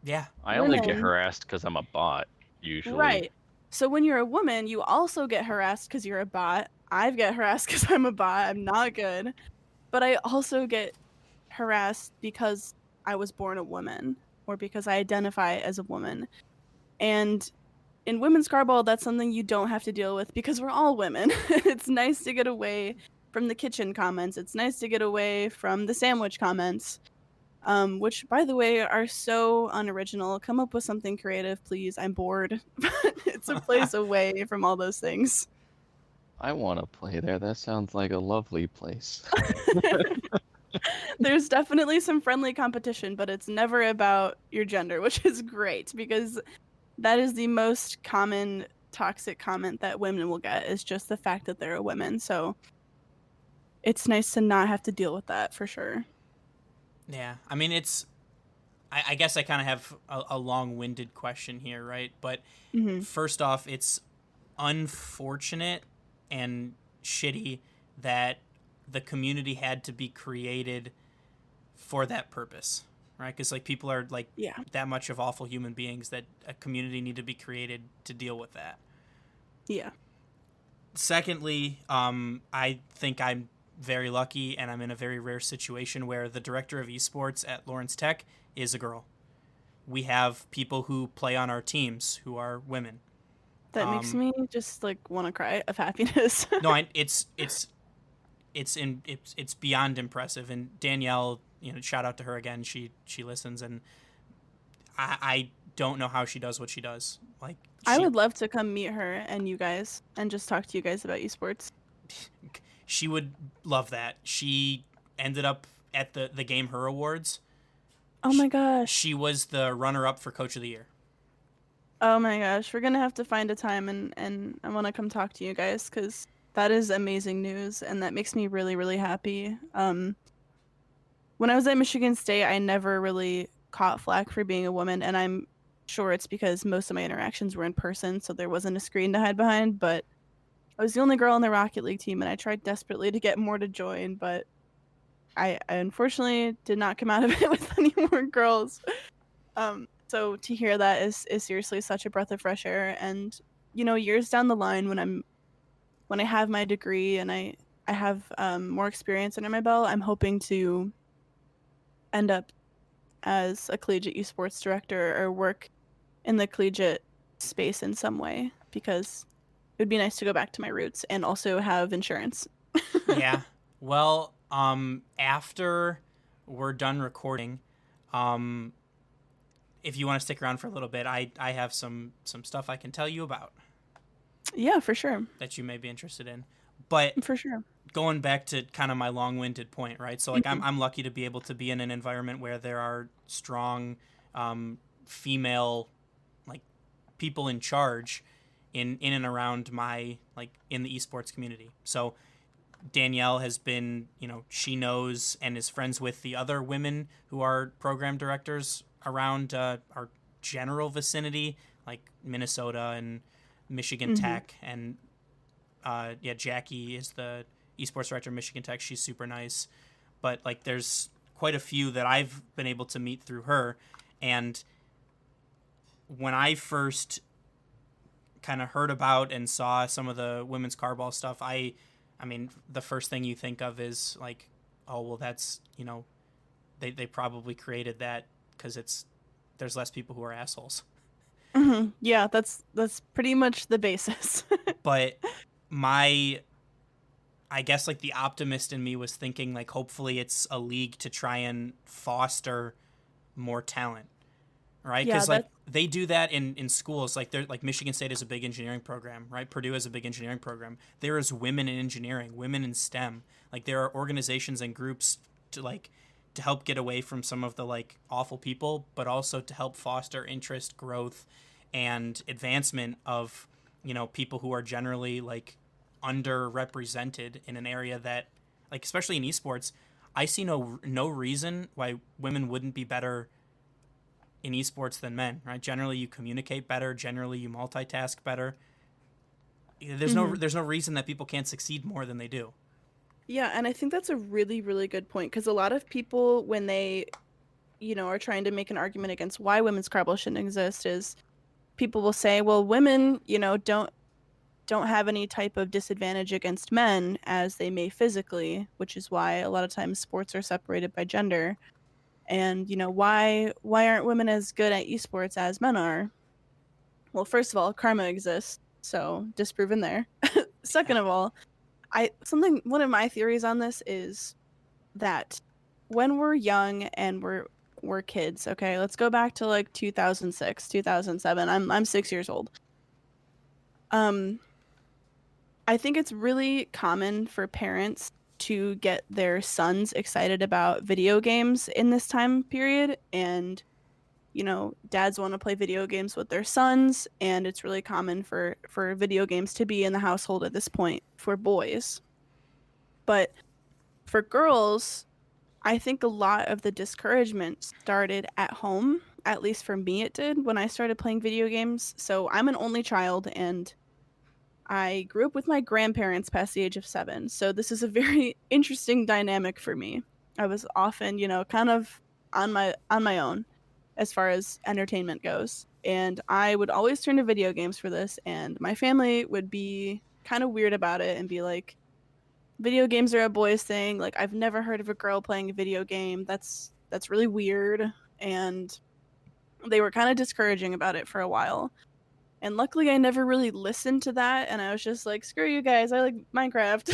Yeah. I only get harassed because I'm a bot, usually. Right. So when you're a woman, you also get harassed because you're a bot. I get harassed because I'm a bot. I'm not good. But I also get harassed because I was born a woman, or because I identify as a woman. And in women's carball, that's something you don't have to deal with because we're all women. It's nice to get away from the kitchen comments. It's nice to get away from the sandwich comments, which, by the way, are so unoriginal. Come up with something creative, please. I'm bored. It's a place away from all those things. I want to play there. That sounds like a lovely place. There's definitely some friendly competition, but it's never about your gender, which is great, because that is the most common toxic comment that women will get, is just the fact that they're a woman. So it's nice to not have to deal with that, for sure. Yeah. I mean, I guess I kind of have a long-winded question here, right? But first off, it's unfortunate and shitty that the community had to be created for that purpose, right? Because people are that much of awful human beings that a community need to be created to deal with that. Yeah. Secondly, I think I'm very lucky, and I'm in a very rare situation where the director of esports at Lawrence Tech is a girl. we have people who play on our teams who are women. That makes me just like want to cry of happiness. No, it's beyond impressive. And Danielle, shout out to her again. She listens, and I don't know how she does what she does. Like, I would love to come meet her and you guys and just talk to you guys about esports. She would love that. She ended up at the Game Her Awards. Oh my gosh. She was the runner-up for Coach of the Year. Oh my gosh. We're going to have to find a time and I want to come talk to you guys because that is amazing news and that makes me really, really happy. When I was at Michigan State, I never really caught flack for being a woman, and I'm sure it's because most of my interactions were in person, so there wasn't a screen to hide behind, but I was the only girl on the Rocket League team, and I tried desperately to get more to join, but I unfortunately did not come out of it with any more girls. So to hear that is seriously such a breath of fresh air, and years down the line when I have my degree and I have more experience under my belt, I'm hoping to end up as a collegiate esports director or work in the collegiate space in some way, because it would be nice to go back to my roots and also have insurance. Yeah. Well, after we're done recording, if you want to stick around for a little bit, I have some stuff I can tell you about. Yeah, for sure. That you may be interested in. But for sure. Going back to kind of my long-winded point, right? So like I'm lucky to be able to be in an environment where there are strong female like people in charge in and around my in the esports community. So Danielle has been, she knows and is friends with the other women who are program directors around our general vicinity, like Minnesota and Michigan Tech, and Jackie is the esports director of Michigan Tech. She's super nice, but there's quite a few that I've been able to meet through her. And when I first kind of heard about and saw some of the women's carball stuff, I mean, the first thing you think of is oh, well, that's, they probably created that because there's less people who are assholes. Mm-hmm. Yeah, that's pretty much the basis. But I guess the optimist in me was thinking hopefully it's a league to try and foster more talent, right? Because they do that in schools. They're Michigan State is a big engineering program, right? Purdue is a big engineering program. There is women in engineering, women in STEM. There are organizations and groups to help get away from some of the awful people, but also to help foster interest, growth, and advancement of people who are generally underrepresented in an area that especially in esports, I see no reason why women wouldn't be better in esports than men, right? Generally you communicate better, generally you multitask better. There's no reason that people can't succeed more than they do. Yeah, and I think that's a really, really good point, because a lot of people, when they, are trying to make an argument against why women's carball shouldn't exist, is people will say, well, women, don't have any type of disadvantage against men as they may physically, which is why a lot of times sports are separated by gender. And, why aren't women as good at esports as men are? Well, first of all, karma exists, so disproven there. Second of all, one of my theories on this is that when we're young and we're kids, okay, let's go back to 2006, 2007. I'm 6 years old. I think it's really common for parents to get their sons excited about video games in this time period, and dads want to play video games with their sons, and it's really common for video games to be in the household at this point for boys. But for girls, I think a lot of the discouragement started at home. At least for me it did when I started playing video games. So I'm an only child, and I grew up with my grandparents past the age of 7. So this is a very interesting dynamic for me. I was often, kind of on my own as far as entertainment goes. And I would always turn to video games for this, and my family would be kind of weird about it and be like, video games are a boys thing. I've never heard of a girl playing a video game. That's really weird. And they were kind of discouraging about it for a while. And luckily I never really listened to that, and I was just like, screw you guys, I like Minecraft.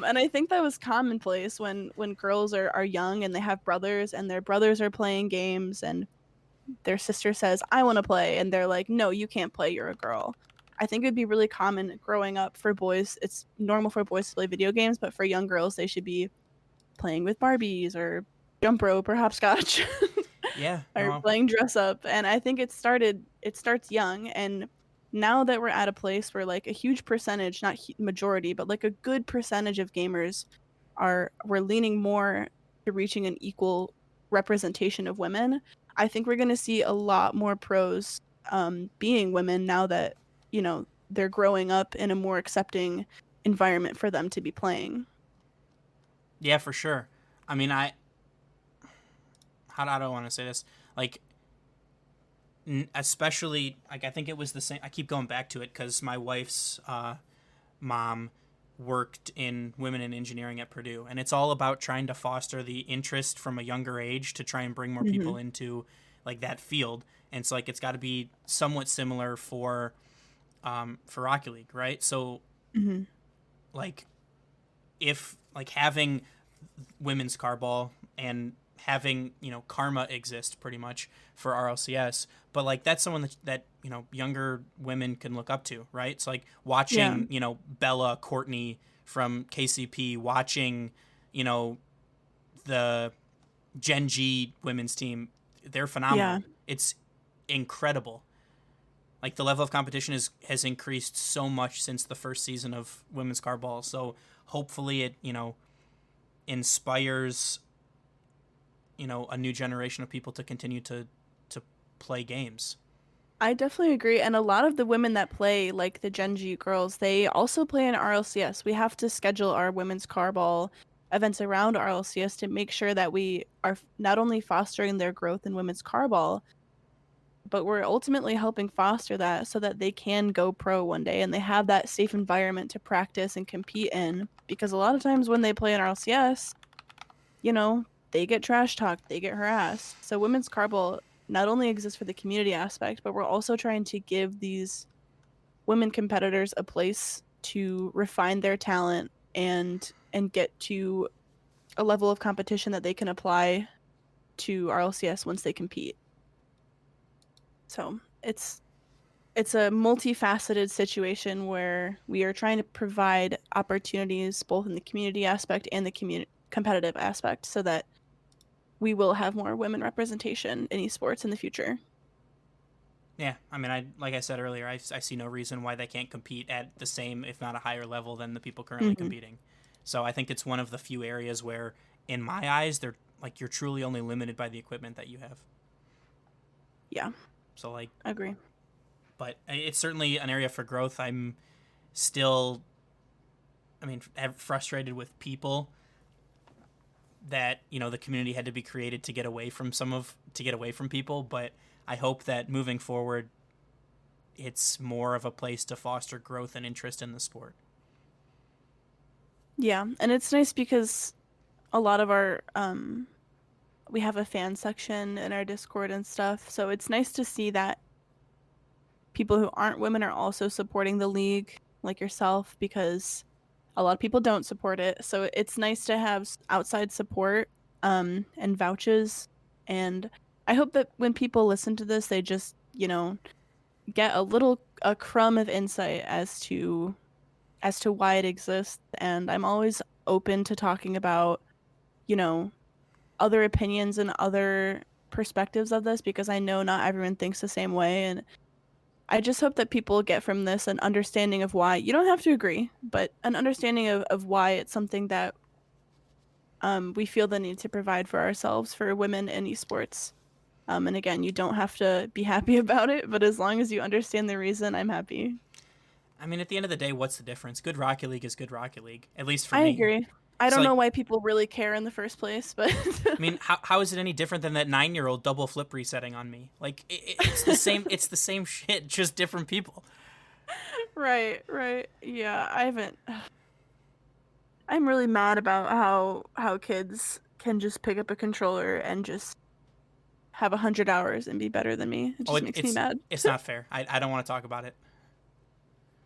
And I think that was commonplace when girls are young and they have brothers and their brothers are playing games and their sister says, I want to play, and they're like, no, you can't play, you're a girl. I think it'd be really common growing up for boys. It's normal for boys to play video games, but for young girls, they should be playing with Barbies or jump rope or hopscotch. Yeah. Or No. playing dress up. And I think it starts young, and now that we're at a place where like a huge percentage, not majority, but like a good percentage of gamers we're leaning more to reaching an equal representation of women. I think we're going to see a lot more pros being women now that, you know, they're growing up in a more accepting environment for them to be playing. Yeah, for sure. I mean, how do I want to say this? Like, especially, like, I think it was the same. I keep going back to it because my wife's mom worked in women in engineering at Purdue, and it's all about trying to foster the interest from a younger age to try and bring more people into like that field. And so like it's got to be somewhat similar for Rocket League, right? So like if like having women's carball and having, you know, karma exist pretty much for RLCS, but like that's someone that you know, younger women can look up to, right? So like watching, you know, Bella Courtney from KCP, watching, you know, the Gen G women's team, they're phenomenal. It's incredible. Like the level of competition has increased so much since the first season of women's carball. So hopefully it, you know, inspires, you know, a new generation of people to continue to play games. I definitely agree. And a lot of the women that play, like the Gen G girls, they also play in RLCS. We have to schedule our women's carball events around RLCS to make sure that we are not only fostering their growth in women's carball, but we're ultimately helping foster that so that they can go pro one day and they have that safe environment to practice and compete in. Because a lot of times when they play in RLCS, you know, they get trash talked, they get harassed. So women's carball not only exists for the community aspect, but we're also trying to give these women competitors a place to refine their talent and get to a level of competition that they can apply to RLCS once they compete. So it's a multifaceted situation where we are trying to provide opportunities both in the community aspect and the competitive aspect so that we will have more women representation in esports in the future. Yeah, I mean, like I said earlier, I see no reason why they can't compete at the same, if not a higher level than the people currently competing. So I think it's one of the few areas where, in my eyes, they're like you're truly only limited by the equipment that you have. Yeah. So like, I agree. But it's certainly an area for growth. I'm still, I mean, frustrated with people that, you know, the community had to be created to get away from people, but I hope that moving forward it's more of a place to foster growth and interest in the sport. Yeah, and it's nice because a lot of our we have a fan section in our Discord and stuff, so it's nice to see that people who aren't women are also supporting the league, like yourself, because a lot of people don't support it. So it's nice to have outside support and vouches. And I hope that when people listen to this, they just, you know, get a crumb of insight as to why it exists. And I'm always open to talking about, you know, other opinions and other perspectives of this because I know not everyone thinks the same way. And I just hope that people get from this an understanding of why you don't have to agree, but an understanding of why it's something that we feel the need to provide for ourselves for women in esports. And again, you don't have to be happy about it, but as long as you understand the reason, I'm happy. I mean, at the end of the day, what's the difference? Good Rocket League is good Rocket League, at least for I me. agree. I don't know why people really care in the first place, but I mean, how is it any different than that 9-year-old double flip resetting on me? Like, it's the same. It's the same shit, just different people. Right. Yeah, I haven't. I'm really mad about how kids can just pick up a controller and just have 100 hours and be better than me. It just makes me mad. It's not fair. I don't want to talk about it.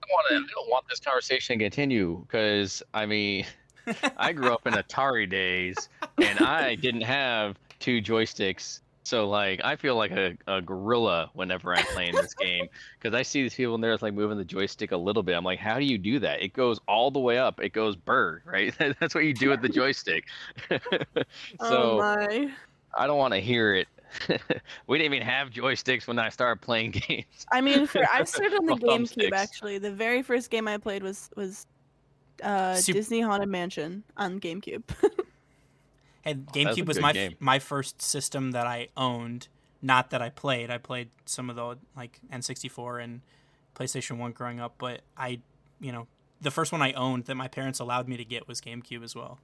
I don't want this conversation to continue because I mean, I grew up in Atari days, and I didn't have 2 joysticks. So like, I feel like a gorilla whenever I'm playing this game because I see these people in there like moving the joystick a little bit. I'm like, how do you do that? It goes all the way up. It goes burr, right? That's what you do with the joystick. Oh So my. I don't want to hear it. We didn't even have joysticks when I started playing games. I mean, I started on the Well, GameCube thumbsticks. actually. The very first game I played was Disney Haunted Mansion on GameCube. And Oh, that's a GameCube was good game. my first system that I owned. Not that I played. I played some of the like N64 and PlayStation 1 growing up, but the first one I owned that my parents allowed me to get was GameCube as well.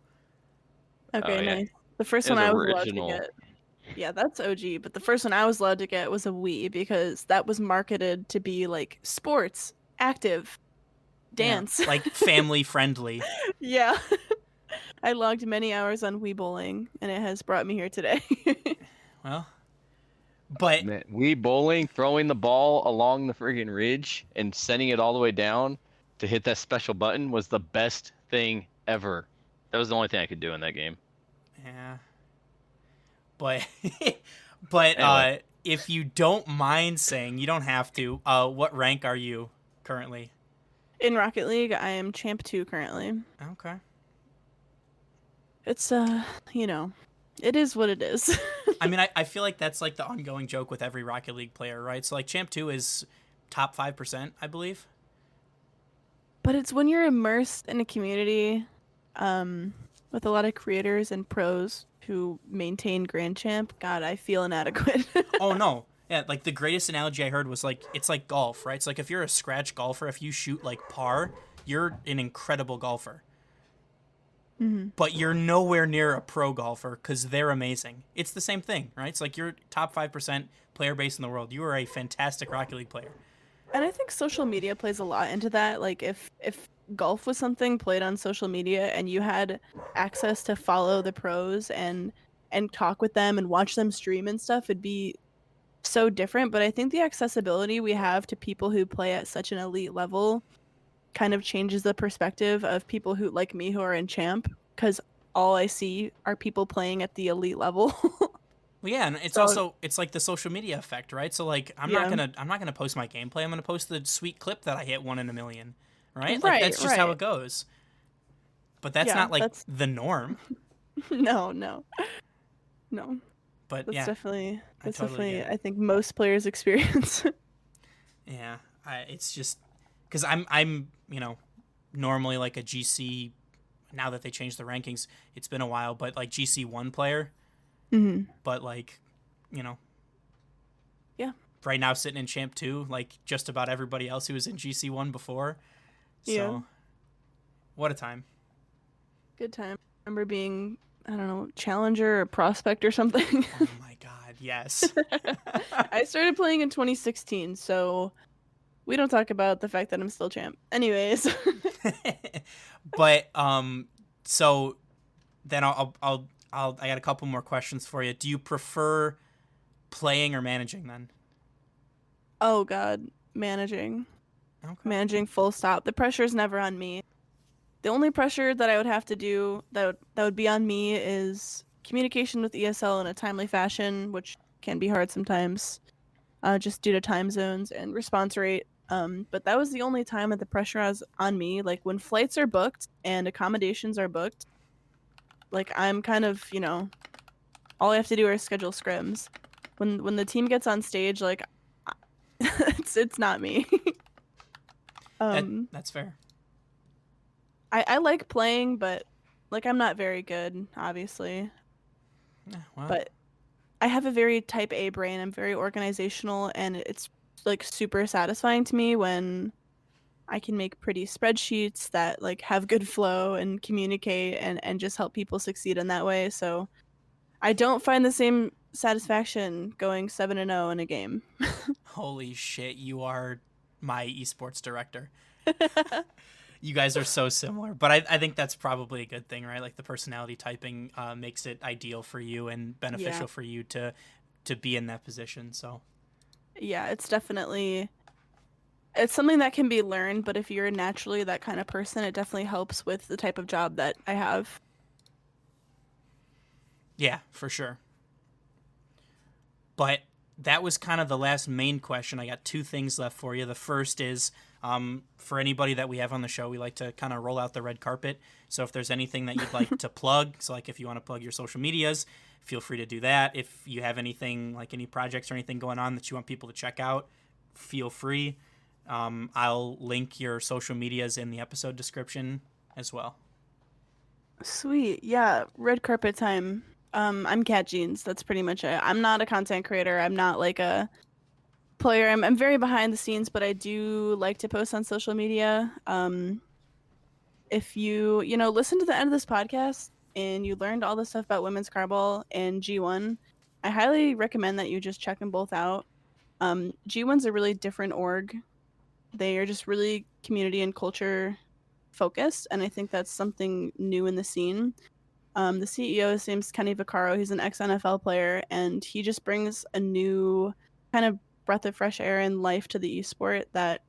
Okay, Oh, yeah. nice. The first It one was I was original. allowed to get. Yeah, that's OG. But the first one I was allowed to get was a Wii because that was marketed to be like sports, active, dance. Yeah, like family friendly. Yeah. I logged many hours on Wii bowling, and it has brought me here today. Well, but Man, we bowling, throwing the ball along the friggin' ridge and sending it all the way down to hit that special button was the best thing ever. That was the only thing I could do in that game. yeah. But but Anyway. if you don't mind saying, you don't have to. What rank are you currently? In Rocket League, I am Champ 2 currently. Okay. It's, it is what it is. I mean, I feel like that's like the ongoing joke with every Rocket League player, right? So like Champ 2 is top 5%, I believe. But it's when you're immersed in a community with a lot of creators and pros who maintain Grand Champ. God, I feel inadequate. Oh no. Yeah, like the greatest analogy I heard was like it's like golf, right? It's like if you're a scratch golfer, if you shoot like par, you're an incredible golfer. Mm-hmm. But you're nowhere near a pro golfer because they're amazing. It's the same thing, right? It's like you're top 5% player base in the world. You are a fantastic Rocket League player. And I think social media plays a lot into that. Like if golf was something played on social media and you had access to follow the pros and talk with them and watch them stream and stuff, it'd be so different. But I think the accessibility we have to people who play at such an elite level kind of changes the perspective of people who like me who are in Champ, because all I see are people playing at the elite level. Well, yeah, and it's So- also it's like the social media effect, right? So like I'm not Yeah. gonna post my gameplay. I'm gonna post the sweet clip that I hit 1 in a million, right? Like Right, that's just how right. it goes. But that's Yeah, not like that's- the norm. No. But That's yeah, definitely totally get it. I think most players experience. yeah. It's just because I'm normally like a GC. Now that they changed the rankings, it's been a while, but like GC1 player. Mm-hmm. But like, Yeah. right now sitting in Champ 2, like just about everybody else who was in GC1 before. So, Yeah. what a time. Good time. I remember being, I don't know, challenger or prospect or something. Oh my god, yes. I started playing in 2016, so we don't talk about the fact that I'm still champ. Anyways. But so then I got a couple more questions for you. Do you prefer playing or managing then? Oh god, managing. Okay. Managing full stop. The pressure is never on me. The only pressure that I would have to do that would be on me is communication with ESL in a timely fashion, which can be hard sometimes, just due to time zones and response rate. But that was the only time that the pressure was on me. Like when flights are booked and accommodations are booked, like I'm kind of, all I have to do is schedule scrims. When the team gets on stage, like it's not me. That's fair. I like playing, but like I'm not very good, obviously. Yeah, well, But I have a very type A brain. I'm very organizational, and it's like super satisfying to me when I can make pretty spreadsheets that like have good flow and communicate and just help people succeed in that way. So I don't find the same satisfaction going 7-0 in a game. holy shit, you are my esports director. You guys are so similar, but I think that's probably a good thing, right? Like the personality typing makes it ideal for you and beneficial Yeah. for you to to be in that position. So Yeah, it's definitely it's something that can be learned, but if you're naturally that kind of person, it definitely helps with the type of job that I have. yeah, for sure. But that was kind of the last main question. I got two things left for you. The first is for anybody that we have on the show, we like to kind of roll out the red carpet. So if there's anything that you'd like to plug, so like if you want to plug your social medias, feel free to do that. If you have anything, like any projects or anything going on that you want people to check out, feel free. I'll link your social medias in the episode description as well. Sweet. Yeah, red carpet time. I'm Catjeans. That's pretty much it. I'm not a content creator. I'm not like a player. I'm very behind the scenes, but I do like to post on social media. If you listen to the end of this podcast and you learned all this stuff about women's carball and G1, I highly recommend that you just check them both out. G1's a really different org. They are just really community and culture focused, and I think that's something new in the scene. The CEO, his name's Kenny Vaccaro. He's an ex-NFL player, and he just brings a new kind of breath of fresh air and life to the esport that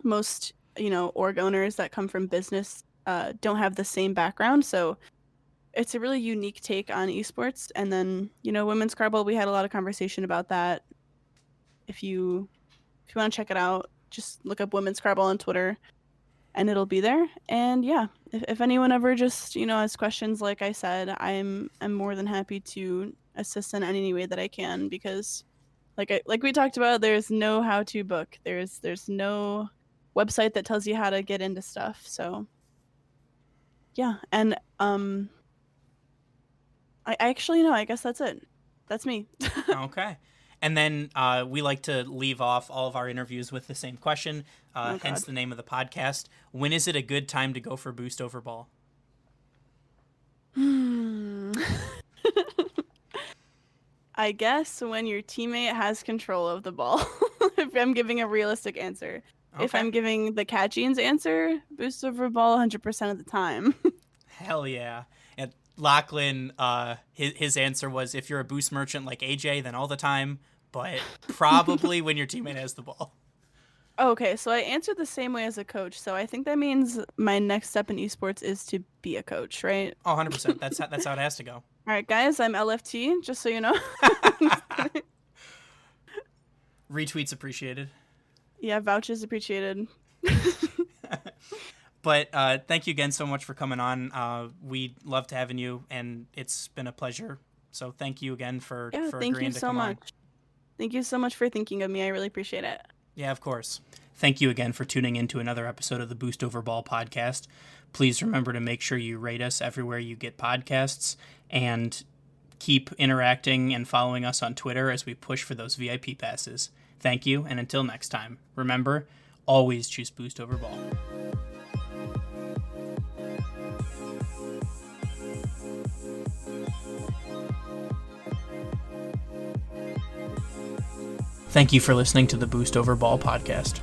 most, org owners that come from business don't have the same background. So it's a really unique take on esports. And then, women's carball, we had a lot of conversation about that. If you want to check it out, just look up women's carball on Twitter and it'll be there. And yeah, if anyone ever just, has questions, like I said, I'm more than happy to assist in any way that I can, because like we talked about, there's no how-to book. There's no website that tells you how to get into stuff. So yeah, and I actually no, I guess that's it. That's me. Okay. And then we like to leave off all of our interviews with the same question, hence the name of the podcast. When is it a good time to go for boost over ball? I guess when your teammate has control of the ball, if I'm giving a realistic answer. Okay. If I'm giving the Catjeans answer, boost over ball 100% of the time. Hell yeah. And Lachlan, his answer was, if you're a boost merchant like AJ, then all the time, but probably when your teammate has the ball. Okay, so I answered the same way as a coach, so I think that means my next step in esports is to be a coach, right? Oh, 100%. That's how it has to go. All right, guys, I'm LFT, just so you know. Retweets appreciated. Yeah, vouchers appreciated. But thank you again so much for coming on. We loved having you, and it's been a pleasure. So thank you again for agreeing to come on. Thank you so much. Thank you so much for thinking of me. I really appreciate it. Yeah, of course. Thank you again for tuning in to another episode of the Boost Over Ball podcast. Please remember to make sure you rate us everywhere you get podcasts, and keep interacting and following us on Twitter as we push for those VIP passes. Thank you, and until next time, remember, always choose Boost Over Ball. Thank you for listening to the Boost Over Ball podcast.